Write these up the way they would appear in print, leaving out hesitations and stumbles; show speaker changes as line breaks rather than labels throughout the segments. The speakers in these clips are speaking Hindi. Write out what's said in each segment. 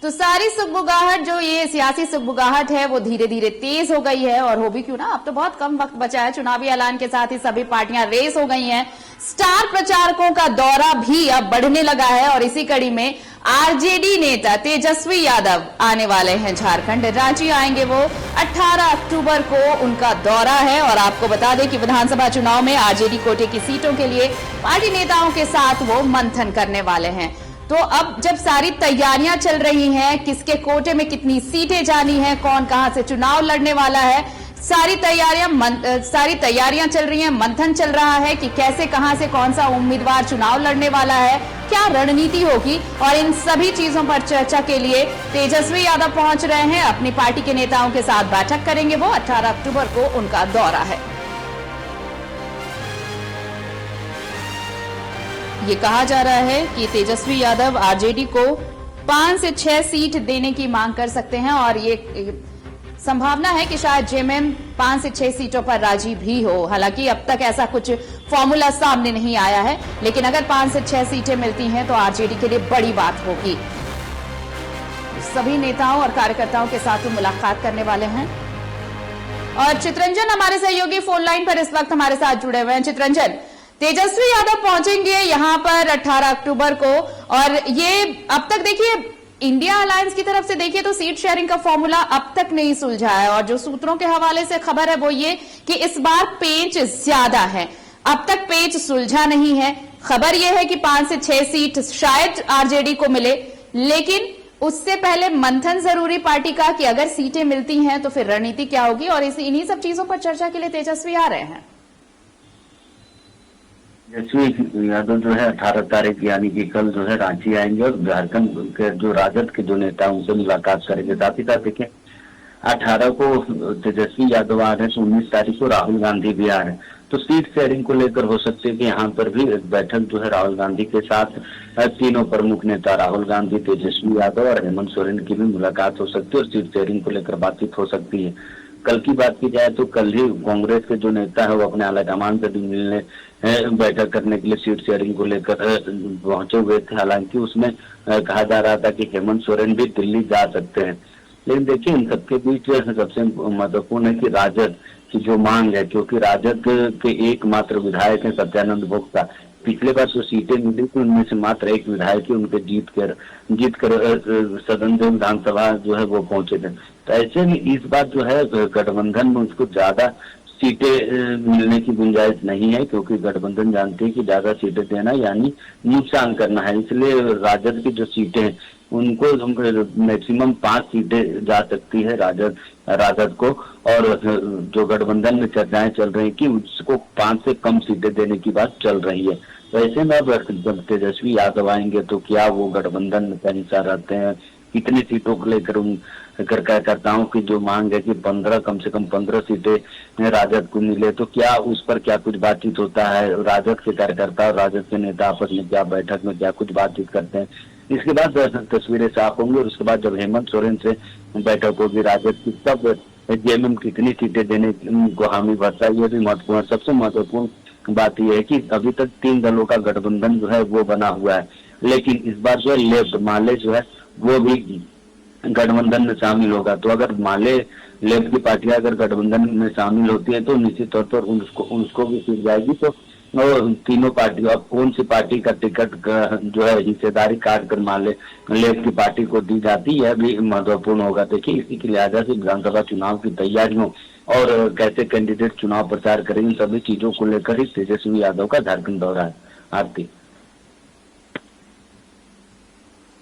तो सारी सुगबुगाहट जो ये सियासी सुगबुगाहट है वो धीरे धीरे तेज हो गई है, और हो भी क्यों ना, अब तो बहुत कम वक्त बचा है। चुनावी ऐलान के साथ ही सभी पार्टियां रेस हो गई हैं। स्टार प्रचारकों का दौरा भी अब बढ़ने लगा है, और इसी कड़ी में आरजेडी नेता तेजस्वी यादव आने वाले हैं झारखंड। रांची आएंगे वो, 18 अक्टूबर को उनका दौरा है। और आपको बता दें कि विधानसभा चुनाव में आरजेडी कोटे की सीटों के लिए पार्टी नेताओं के साथ वो मंथन करने वाले हैं। तो अब जब सारी तैयारियां चल रही हैं, किसके कोटे में कितनी सीटें जानी है, कौन कहां से चुनाव लड़ने वाला है, सारी तैयारियां चल रही हैं, मंथन चल रहा है कि कैसे कहां से कौन सा उम्मीदवार चुनाव लड़ने वाला है, क्या रणनीति होगी। और इन सभी चीजों पर चर्चा के लिए तेजस्वी यादव पहुंच रहे हैं, अपनी पार्टी के नेताओं के साथ बैठक करेंगे वो। 18 अक्टूबर को उनका दौरा है। ये कहा जा रहा है कि तेजस्वी यादव आरजेडी को 5 से 6 सीट देने की मांग कर सकते हैं, और ये संभावना है कि शायद जेएमएम 5 से 6 सीटों पर राजी भी हो। हालांकि अब तक ऐसा कुछ फॉर्मूला सामने नहीं आया है, लेकिन अगर 5 से 6 सीटें मिलती हैं तो आरजेडी के लिए बड़ी बात होगी। सभी नेताओं और कार्यकर्ताओं के साथ मुलाकात करने वाले हैं। और चित्रंजन हमारे सहयोगी फोन लाइन पर इस वक्त हमारे साथ जुड़े हुए हैं। चित्रंजन, तेजस्वी यादव पहुंचेंगे यहां पर 18 अक्टूबर को, और ये अब तक देखिए इंडिया अलायंस की तरफ से देखिए तो सीट शेयरिंग का फॉर्मूला अब तक नहीं सुलझा है, और जो सूत्रों के हवाले से खबर है वो ये कि इस बार पेंच ज्यादा है। अब तक पेंच सुलझा नहीं है। खबर यह है कि 5 से 6 सीट शायद आरजेडी को मिले, लेकिन उससे पहले मंथन जरूरी पार्टी का कि अगर सीटें मिलती हैं तो फिर रणनीति क्या होगी, और इन्हीं सब चीजों पर चर्चा के लिए तेजस्वी आ रहे हैं।
तेजस्वी यादव जो है 18 तारीख यानी कि कल जो है रांची आएंगे, और झारखंड के जो राजद के जो नेता हैं उनसे मुलाकात करेंगे। साथ ही साथ देखिए 18 को तेजस्वी यादव आ रहे हैं, तो 19 तारीख को राहुल गांधी भी आ रहे हैं। तो सीट शेयरिंग को लेकर हो सकते हैं कि यहाँ पर भी एक बैठक जो है राहुल गांधी के साथ तीनों प्रमुख नेता राहुल गांधी, तेजस्वी यादव और हेमंत सोरेन की भी मुलाकात हो सकती है, और सीट शेयरिंग को लेकर बातचीत हो सकती है। कल की बात की जाए तो कल ही कांग्रेस के जो नेता है वो अपने आलाकमान से भी मिलने बैठक करने के लिए सीट शेयरिंग को लेकर पहुंचे हुए थे। हालांकि उसमें कहा जा रहा था कि हेमंत सोरेन भी दिल्ली जा सकते हैं, लेकिन देखिए इन सबके बीच सबसे महत्वपूर्ण है कि राजद की जो मांग है, क्योंकि राजद के एकमात्र विधायक है सत्यानंद भोक्ता। पिछले बार जो सीटें मिली थी उनमें से मात्र एक विधायक ही उनके जीत कर सदन से विधानसभा जो है वो पहुंचे थे। तो ऐसे में इस बार जो है गठबंधन में उसको ज्यादा सीटें मिलने की गुंजाइश नहीं है, क्योंकि गठबंधन जानते हैं कि ज्यादा सीटें देना यानी नुकसान करना है। इसलिए राजद की जो सीटें हैं उनको मैक्सिमम 5 सीटें जा सकती है राजद को, और जो गठबंधन में चर्चाएं चल रही कि उसको 5 से कम सीटें देने की बात चल रही है। तो ऐसे में अब जब तेजस्वी यादव आएंगे तो क्या वो गठबंधन में का हिस्सा रहते हैं, कितनी सीटों को लेकर उन कार्यकर्ताओं की जो मांग है कि 15 कम से कम 15 सीटें राजद को मिले, तो क्या उस पर क्या कुछ बातचीत होता है, राजद के कार्यकर्ता और राजद के नेता आपस में क्या बैठक में क्या कुछ बातचीत करते हैं। इसके बाद तस्वीरें साफ होंगी, और उसके बाद जब हेमंत सोरेन से बैठक होगी राजद की, तब जेएमएम कितनी सीटें देने को हामी भरता है ये भी महत्वपूर्ण। सबसे महत्वपूर्ण बात यह है कि अभी तक 3 दलों का गठबंधन जो है वो बना हुआ है, लेकिन इस बार जो है लेफ्ट माले जो है वो भी गठबंधन में शामिल होगा। तो अगर माले लेफ्ट की पार्टियां अगर गठबंधन में शामिल होती है तो निश्चित तौर पर उनको भी सीट जाएगी। तो तीनों पार्टियों, अब कौन सी पार्टी का टिकट जो है हिस्सेदारी काट कर माले लेफ्ट की पार्टी को दी जाती है भी महत्वपूर्ण होगा। देखिए इसी के लिहाजा से विधानसभा चुनाव की तैयारियों और कैसे कैंडिडेट चुनाव प्रचार करेंगे, सभी चीजों को लेकर ही तेजस्वी यादव का झारखंड दौरा है। आरती,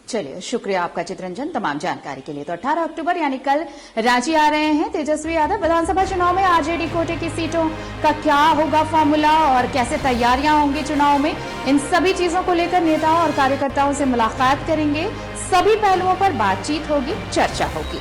चलिए, शुक्रिया आपका चित्रंजन तमाम जानकारी के लिए। तो 18 अक्टूबर यानी कल रांची आ रहे हैं तेजस्वी यादव। विधानसभा चुनाव में आरजेडी कोटे की सीटों का क्या होगा फॉर्मूला और कैसे तैयारियां होंगी चुनाव में, इन सभी चीजों को लेकर नेताओं और कार्यकर्ताओं से मुलाकात करेंगे। सभी पहलुओं पर बातचीत होगी, चर्चा होगी।